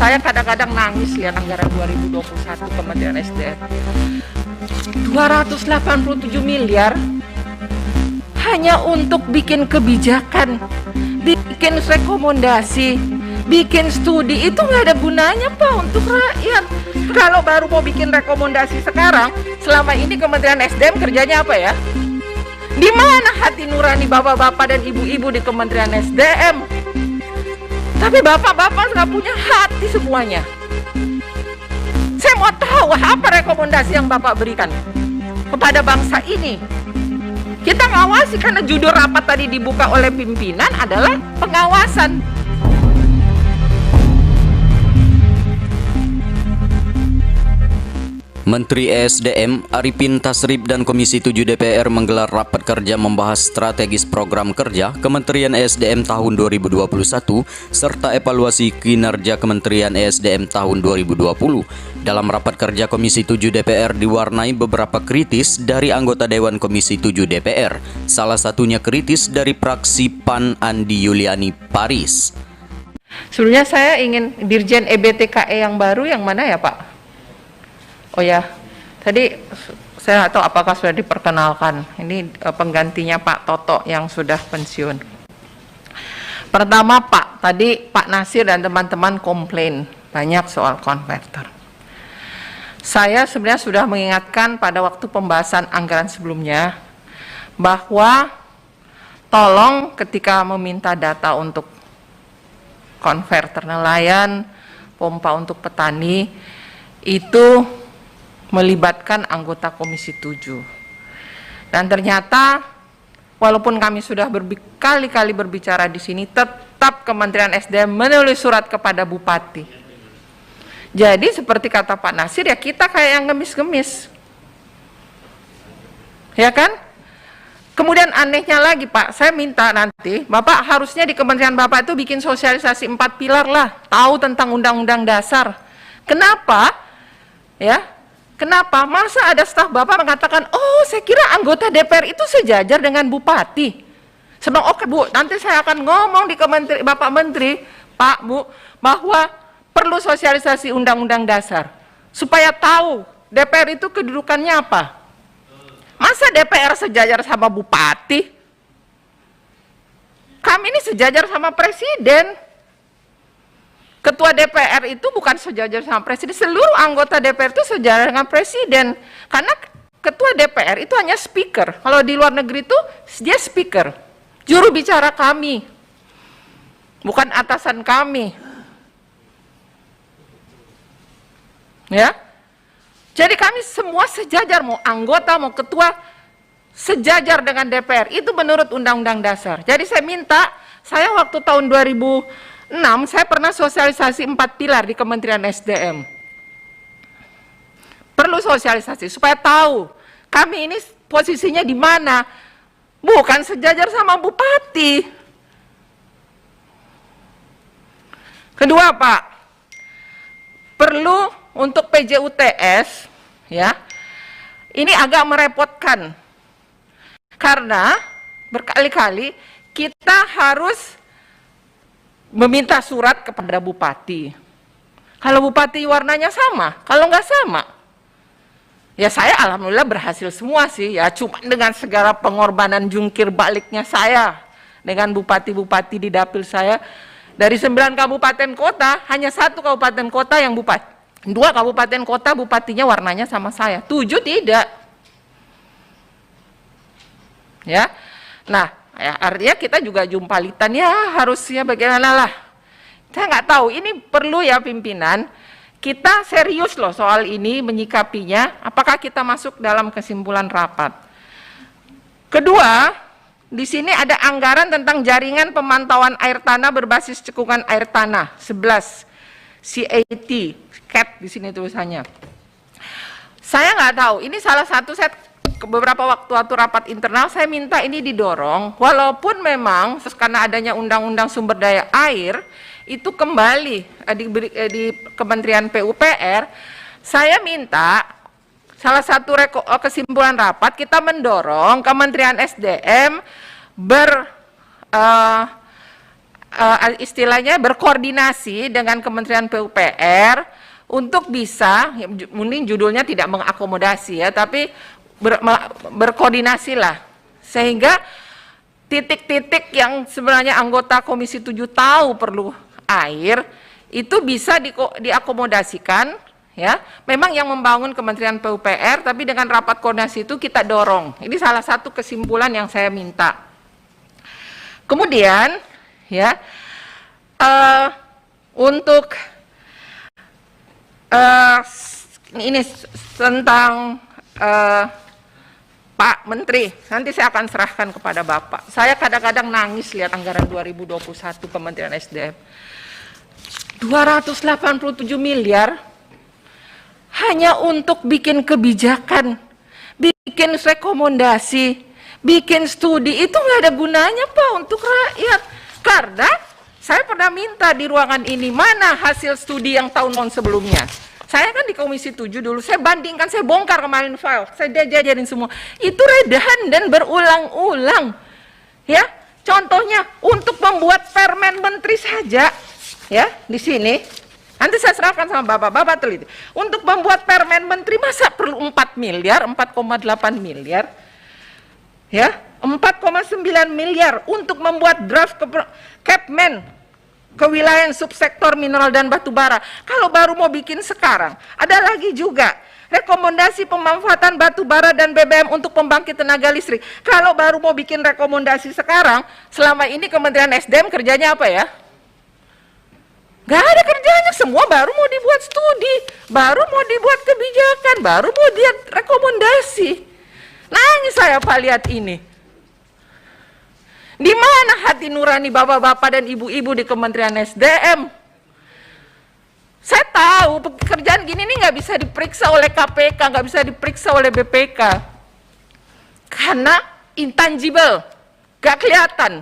Saya kadang-kadang nangis lihat anggaran 2021 Kementerian SDM. 287 miliar hanya untuk bikin kebijakan, bikin rekomendasi, bikin studi. Itu nggak ada gunanya Pak untuk rakyat. Kalau baru mau bikin rekomendasi sekarang, selama ini Kementerian SDM kerjanya apa ya? Di mana hati nurani bapak-bapak dan ibu-ibu di Kementerian SDM? Tapi bapak-bapak nggak punya hati semuanya. Saya mau tahu apa rekomendasi yang bapak berikan kepada bangsa ini. Kita ngawasi karena judul rapat tadi dibuka oleh pimpinan adalah pengawasan. Menteri ESDM Arifin Tasrif dan Komisi 7 DPR menggelar rapat kerja membahas strategis program kerja Kementerian ESDM tahun 2021 serta evaluasi kinerja Kementerian ESDM tahun 2020. Dalam rapat kerja Komisi 7 DPR diwarnai beberapa kritis dari anggota Dewan Komisi 7 DPR. Salah satunya kritis dari fraksi PAN Andi Yuliani Paris. Sebenarnya saya ingin Dirjen EBTKE yang baru yang mana ya Pak? Oh ya, tadi saya nggak tahu apakah sudah diperkenalkan. Ini penggantinya Pak Toto yang sudah pensiun. Pertama Pak, tadi Pak Nasir dan teman-teman komplain banyak soal konverter. Saya sebenarnya sudah mengingatkan pada waktu pembahasan anggaran sebelumnya bahwa tolong ketika meminta data untuk konverter nelayan, pompa untuk petani, itu melibatkan anggota Komisi 7. Dan ternyata walaupun kami sudah berkali-kali berbicara di sini, tetap Kementerian SDM menulis surat kepada Bupati. Jadi seperti kata Pak Nasir, ya kita kayak yang ngemis-ngemis. Ya kan? Kemudian anehnya lagi Pak, saya minta nanti, Bapak harusnya di Kementerian Bapak itu bikin sosialisasi 4 pilar lah, tahu tentang Undang-Undang Dasar. Kenapa? Ya, kenapa? Masa ada staf Bapak mengatakan, oh saya kira anggota DPR itu sejajar dengan Bupati. Sebab oke Bu, nanti saya akan ngomong di Bapak Menteri, Pak Bu, bahwa perlu sosialisasi Undang-Undang Dasar. Supaya tahu DPR itu kedudukannya apa. Masa DPR sejajar sama Bupati? Kami ini sejajar sama Presiden. Ketua DPR itu bukan sejajar sama Presiden, seluruh anggota DPR itu sejajar dengan Presiden. Karena Ketua DPR itu hanya speaker. Kalau di luar negeri itu dia speaker, juru bicara kami, bukan atasan kami. Ya, jadi kami semua sejajar, mau anggota, mau ketua, sejajar dengan DPR. Itu menurut Undang-Undang Dasar. Jadi saya minta, saya waktu tahun 2006 saya pernah sosialisasi 4 pilar di Kementerian SDM. Perlu sosialisasi supaya tahu kami ini posisinya di mana. Bukan sejajar sama Bupati. Kedua Pak, perlu untuk PJUTS ya. Ini agak merepotkan. Karena berkali-kali kita harus meminta surat kepada Bupati. Kalau Bupati warnanya sama, kalau nggak sama, ya saya alhamdulillah berhasil semua sih, ya cuma dengan segala pengorbanan jungkir baliknya saya, dengan Bupati-Bupati di dapil saya, dari 9 kabupaten kota, hanya 1 kabupaten kota yang Bupati, 2 kabupaten kota Bupatinya warnanya sama saya, 7 tidak. Ya, nah, ya, artinya kita juga jumpalitan ya harusnya bagaimana lah. Saya nggak tahu, ini perlu ya pimpinan, kita serius loh soal ini menyikapinya, apakah kita masuk dalam kesimpulan rapat. Kedua, di sini ada anggaran tentang jaringan pemantauan air tanah berbasis cekungan air tanah, 11, CAT di sini tulisannya. Saya nggak tahu, ini salah satu saya beberapa waktu rapat internal saya minta ini didorong, walaupun memang karena adanya undang-undang sumber daya air itu kembali di Kementerian PUPR, saya minta salah satu kesimpulan rapat kita mendorong Kementerian SDM istilahnya berkoordinasi dengan Kementerian PUPR untuk bisa, mungkin judulnya tidak mengakomodasi ya, tapi berkoordinasi lah, sehingga titik-titik yang sebenarnya anggota Komisi 7 tahu perlu air, itu bisa diakomodasikan, ya. Memang yang membangun Kementerian PUPR, tapi dengan rapat koordinasi itu kita dorong. Ini salah satu kesimpulan yang saya minta. Kemudian, ya, untuk ini tentang Pak Menteri, nanti saya akan serahkan kepada Bapak. Saya kadang-kadang nangis lihat anggaran 2021 Kementerian SDM. 287 miliar hanya untuk bikin kebijakan, bikin rekomendasi, bikin studi, itu nggak ada gunanya Pak untuk rakyat. Karena saya pernah minta di ruangan ini, mana hasil studi yang tahun-tahun sebelumnya. Saya kan di Komisi 7 dulu, saya bandingkan, saya bongkar kemarin file, saya jajarin semua. Itu redahan dan berulang-ulang. Ya, contohnya untuk membuat permen menteri saja, ya, di sini. Nanti saya serahkan sama Bapak teliti. Untuk membuat permen menteri masa perlu 4 miliar, 4,8 miliar. Ya, 4,9 miliar untuk membuat draft Kepmen kewilayahan subsektor mineral dan batu bara. Kalau baru mau bikin sekarang, ada lagi juga rekomendasi pemanfaatan batu bara dan BBM untuk pembangkit tenaga listrik. Kalau baru mau bikin rekomendasi sekarang, selama ini Kementerian SDM kerjanya apa ya? Gak ada kerjanya, semua baru mau dibuat studi, baru mau dibuat kebijakan, baru mau dibuat rekomendasi. Nangis saya Pak lihat ini. Di mana hati nurani bapak-bapak dan ibu-ibu di Kementerian SDM? Saya tahu pekerjaan gini nih nggak bisa diperiksa oleh KPK, nggak bisa diperiksa oleh BPK, karena intangible, nggak kelihatan.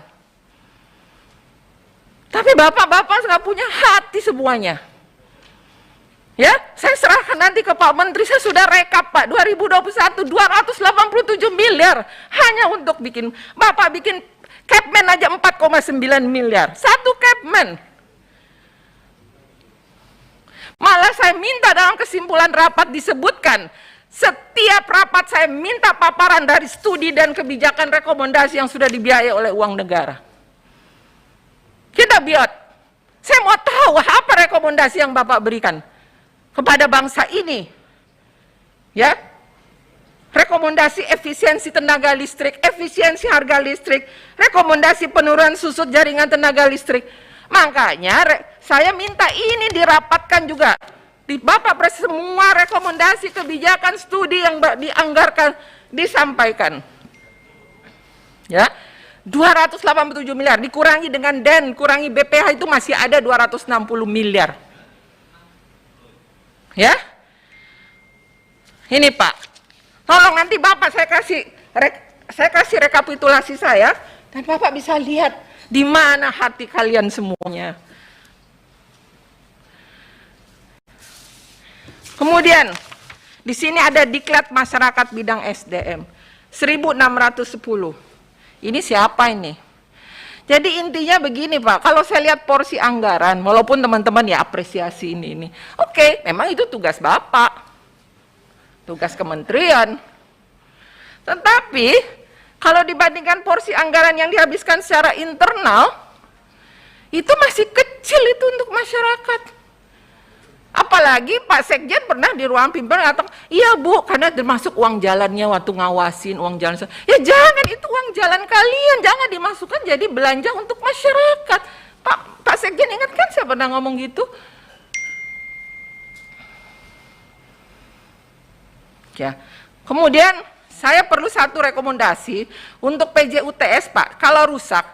Tapi bapak-bapak nggak punya hati semuanya. Ya, saya serahkan nanti ke Pak Menteri, saya sudah rekap Pak, 2021 287 miliar hanya untuk bikin, Bapak bikin Kepmen aja 4,9 miliar, satu Kepmen. Malah saya minta dalam kesimpulan rapat disebutkan, setiap rapat saya minta paparan dari studi dan kebijakan rekomendasi yang sudah dibiayai oleh uang negara. Kita biot, saya mau tahu apa rekomendasi yang Bapak berikan kepada bangsa ini. Ya, rekomendasi efisiensi tenaga listrik, efisiensi harga listrik, rekomendasi penurunan susut jaringan tenaga listrik. Makanya saya minta ini dirapatkan juga. Di Bapak Presiden semua rekomendasi kebijakan studi yang dianggarkan disampaikan. Ya, 287 miliar dikurangi dengan DEN, kurangi BPH itu masih ada 260 miliar. Ya. Ini Pak. Tolong nanti Bapak saya kasih rekapitulasi saya dan Bapak bisa lihat di mana hati kalian semuanya. Kemudian di sini ada diklat masyarakat bidang SDM 1610. Ini siapa ini? Jadi intinya begini Pak, kalau saya lihat porsi anggaran, walaupun teman-teman ya apresiasi ini. Oke, memang itu tugas Bapak. Tugas kementerian. Tetapi kalau dibandingkan porsi anggaran yang dihabiskan secara internal, itu masih kecil itu untuk masyarakat. Apalagi Pak Sekjen pernah di ruang pimpinan mengatakan, iya Bu, karena termasuk uang jalannya waktu ngawasin uang jalan. Ya jangan, itu uang jalan kalian, jangan dimasukkan jadi belanja untuk masyarakat. Pak Sekjen ingat kan saya pernah ngomong gitu? Ya. Kemudian saya perlu satu rekomendasi untuk PJUTS Pak, kalau rusak,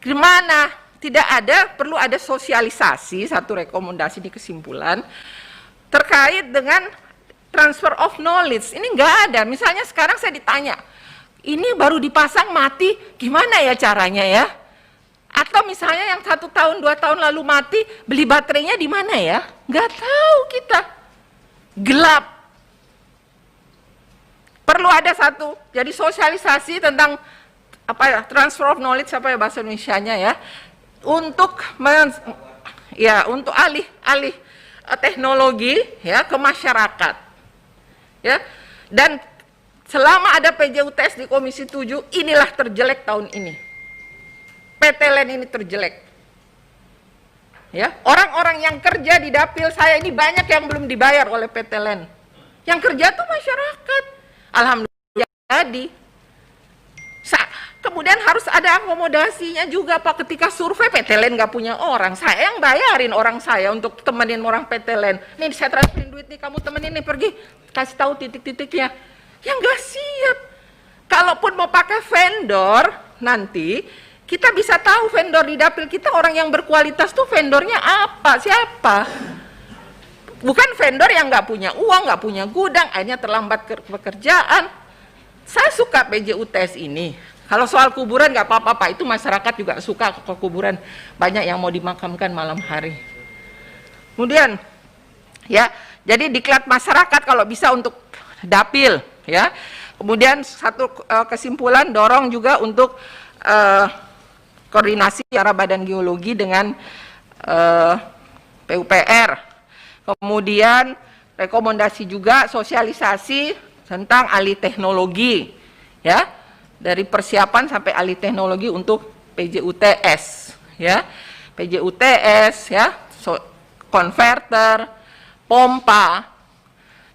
gimana? Tidak ada, perlu ada sosialisasi, satu rekomendasi di kesimpulan, terkait dengan transfer of knowledge. Ini enggak ada, misalnya sekarang saya ditanya, ini baru dipasang mati, gimana ya caranya ya? Atau misalnya yang 1 tahun, 2 tahun lalu mati, beli baterainya di mana ya? Enggak tahu kita, gelap. Perlu ada satu, jadi sosialisasi tentang apa ya, transfer of knowledge apa ya bahasa Indonesianya ya, untuk untuk alih teknologi ya ke masyarakat. Ya. Dan selama ada PJUTS di Komisi 7, inilah terjelek tahun ini. PTLN ini terjelek. Ya, orang-orang yang kerja di dapil saya ini banyak yang belum dibayar oleh PTLN. Yang kerja tuh masyarakat. Alhamdulillah jadi. Kemudian harus ada akomodasinya juga Pak, ketika survei PTLN nggak punya orang, saya yang bayarin orang saya untuk temenin orang PTLN. Nih saya transferin duit nih, kamu temenin nih, pergi kasih tahu titik-titiknya. Yang nggak siap. Kalaupun mau pakai vendor nanti, kita bisa tahu vendor di dapil kita orang yang berkualitas tuh vendornya apa, siapa. Bukan vendor yang nggak punya uang, nggak punya gudang, akhirnya terlambat pekerjaan. Saya suka PJUTS ini. Kalau soal kuburan nggak apa-apa Pak, itu masyarakat juga suka ke kuburan. Banyak yang mau dimakamkan malam hari. Kemudian, ya, jadi diklat masyarakat kalau bisa untuk dapil, ya. Kemudian satu kesimpulan, dorong juga untuk koordinasi antara Badan Geologi dengan PUPR. Kemudian rekomendasi juga sosialisasi tentang alih teknologi, ya, dari persiapan sampai alih teknologi untuk PJUTS, ya, PJUTS, ya, konverter, pompa.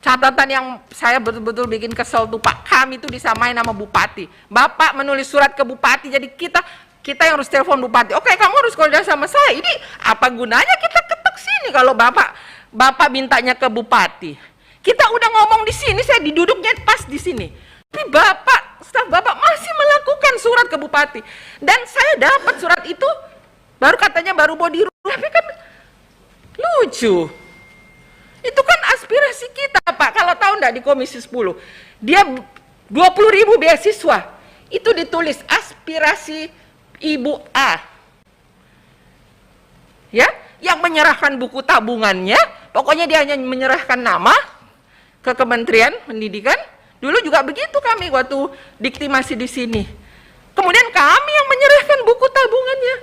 Catatan yang saya betul-betul bikin kesel tuh Pak, kami itu disamain sama bupati. Bapak menulis surat ke bupati, jadi kita yang harus telepon bupati. Oke, kamu harus koordinasi sama saya. Ini apa gunanya kita ketok sini kalau bapak mintanya ke bupati? Kita udah ngomong di sini, saya diduduknya pas di sini. Tapi staf bapak masih melakukan surat ke bupati. Dan saya dapat surat itu, katanya baru mau dirubah, tapi kan lucu. Itu kan aspirasi kita Pak, kalau tahu enggak di Komisi 10, dia 20.000 beasiswa, itu ditulis aspirasi Ibu A. Ya, yang menyerahkan buku tabungannya, pokoknya dia hanya menyerahkan nama ke Kementerian Pendidikan. Dulu juga begitu kami waktu dikti masih di sini. Kemudian kami yang menyerahkan buku tabungannya.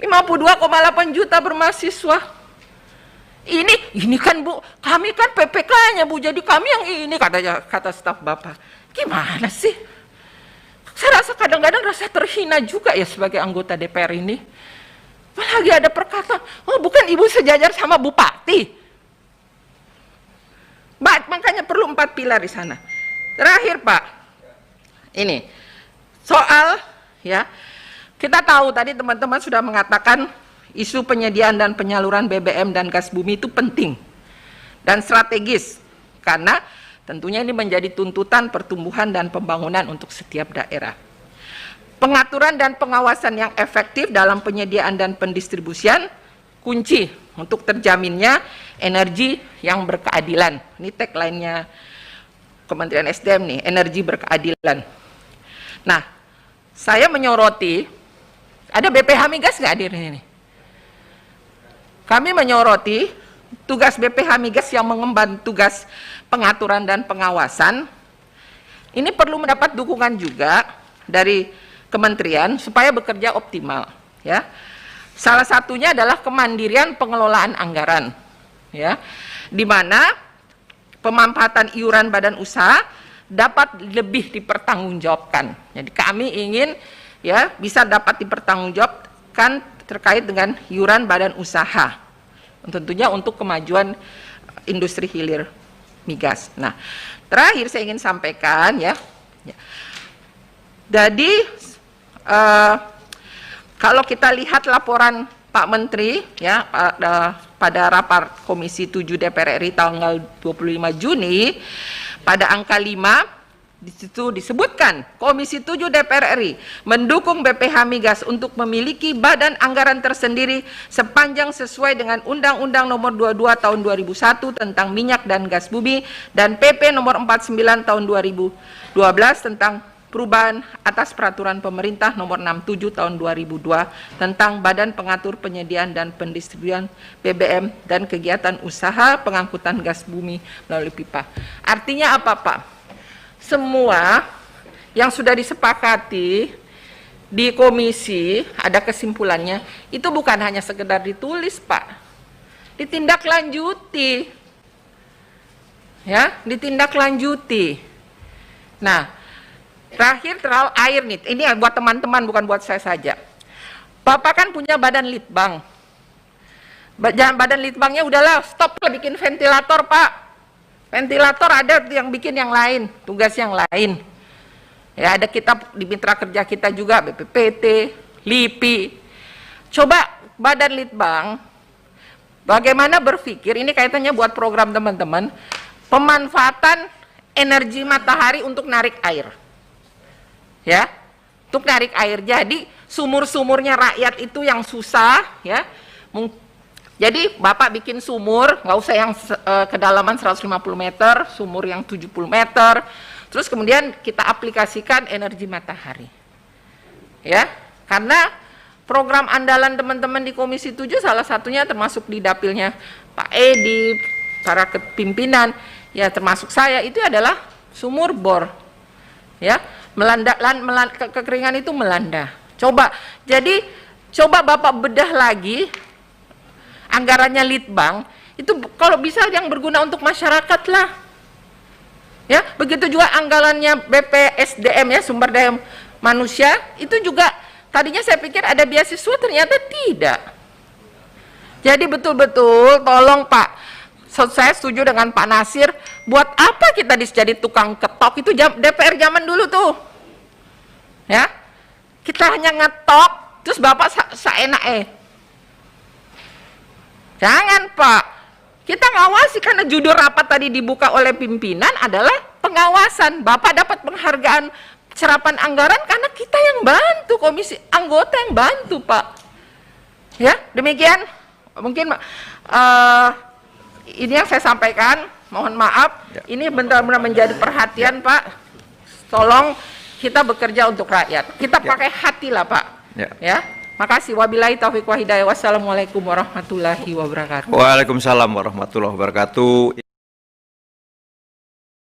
52,8 juta bermahasiswa. Ini kan Bu, kami kan PPK-nya Bu, jadi kami yang ini, kata staf Bapak. Gimana sih? Saya rasa kadang-kadang rasa terhina juga ya sebagai anggota DPR ini. Apalagi ada perkataan, oh bukan Ibu sejajar sama Bupati. Makanya perlu 4 pilar di sana. Terakhir Pak, ini soal, ya, kita tahu tadi teman-teman sudah mengatakan isu penyediaan dan penyaluran BBM dan gas bumi itu penting dan strategis karena tentunya ini menjadi tuntutan pertumbuhan dan pembangunan untuk setiap daerah. Pengaturan dan pengawasan yang efektif dalam penyediaan dan pendistribusian kunci untuk terjaminnya energi yang berkeadilan. Ini tagline-nya Kementerian SDM nih, energi berkeadilan. Nah, saya menyoroti, ada BPH Migas nggak hadir ini? Kami menyoroti tugas BPH Migas yang mengemban tugas pengaturan dan pengawasan. Ini perlu mendapat dukungan juga dari kementerian supaya bekerja optimal, ya. Salah satunya adalah kemandirian pengelolaan anggaran, ya, di mana pemanfaatan iuran badan usaha dapat lebih dipertanggungjawabkan. Jadi kami ingin, ya, bisa dapat dipertanggungjawabkan terkait dengan iuran badan usaha, tentunya untuk kemajuan industri hilir migas. Nah, terakhir saya ingin sampaikan, ya, jadi kalau kita lihat laporan Pak Menteri, ya, pada rapat Komisi 7 DPR RI tanggal 25 Juni, pada angka 5, di situ disebutkan Komisi 7 DPR RI mendukung BPH Migas untuk memiliki badan anggaran tersendiri sepanjang sesuai dengan Undang-Undang Nomor 22 Tahun 2001 tentang minyak dan gas bumi dan PP Nomor 49 Tahun 2012 tentang perubahan atas peraturan pemerintah Nomor 67 Tahun 2002 tentang Badan Pengatur Penyediaan dan Pendistribusian BBM dan kegiatan usaha pengangkutan gas bumi melalui pipa. Artinya apa Pak? Semua yang sudah disepakati di komisi ada kesimpulannya, itu bukan hanya sekedar ditulis, Pak. Ditindaklanjuti. Ya, ditindaklanjuti. Nah, terakhir air nih. Ini buat teman-teman, bukan buat saya saja. Bapak kan punya badan litbang. Badan litbangnya udahlah, stop lah bikin ventilator, Pak. Ventilator ada yang bikin yang lain, tugas yang lain. Ya, ada kita di mitra kerja kita juga, BPPT, LIPI. Coba Badan Litbang, bagaimana berpikir, ini kaitannya buat program teman-teman, pemanfaatan energi matahari untuk narik air. Ya, untuk narik air. Jadi sumur-sumurnya rakyat itu yang susah, ya. Jadi Bapak bikin sumur, nggak usah yang kedalaman 150 meter, sumur yang 70 meter, terus kemudian kita aplikasikan energi matahari. Ya, karena program andalan teman-teman di Komisi 7 salah satunya termasuk di dapilnya Pak Edi, para pimpinan, ya termasuk saya, itu adalah sumur bor. Ya, kekeringan itu melanda. Coba, jadi coba Bapak bedah lagi anggarannya Litbang, itu kalau bisa yang berguna untuk masyarakat lah. Ya, begitu juga anggarannya BPSDM, ya, sumber daya manusia, itu juga tadinya saya pikir ada beasiswa, ternyata tidak. Jadi betul-betul tolong Pak, saya setuju dengan Pak Nasir, buat apa kita jadi tukang ketok, itu DPR zaman dulu tuh. Ya, kita hanya ngetok, terus Bapak seenak. Jangan Pak, kita ngawasi, karena judul rapat tadi dibuka oleh pimpinan adalah pengawasan. Bapak dapat penghargaan serapan anggaran karena kita yang bantu, komisi anggota yang bantu Pak. Ya, demikian mungkin ini yang saya sampaikan. Mohon maaf, ini benar-benar menjadi perhatian Pak. Tolong kita bekerja untuk rakyat. Kita pakai hati lah Pak. Ya. Makasih. Wabillahi taufiq wa hidayah. Wassalamualaikum warahmatullahi wabarakatuh. Waalaikumsalam warahmatullahi wabarakatuh.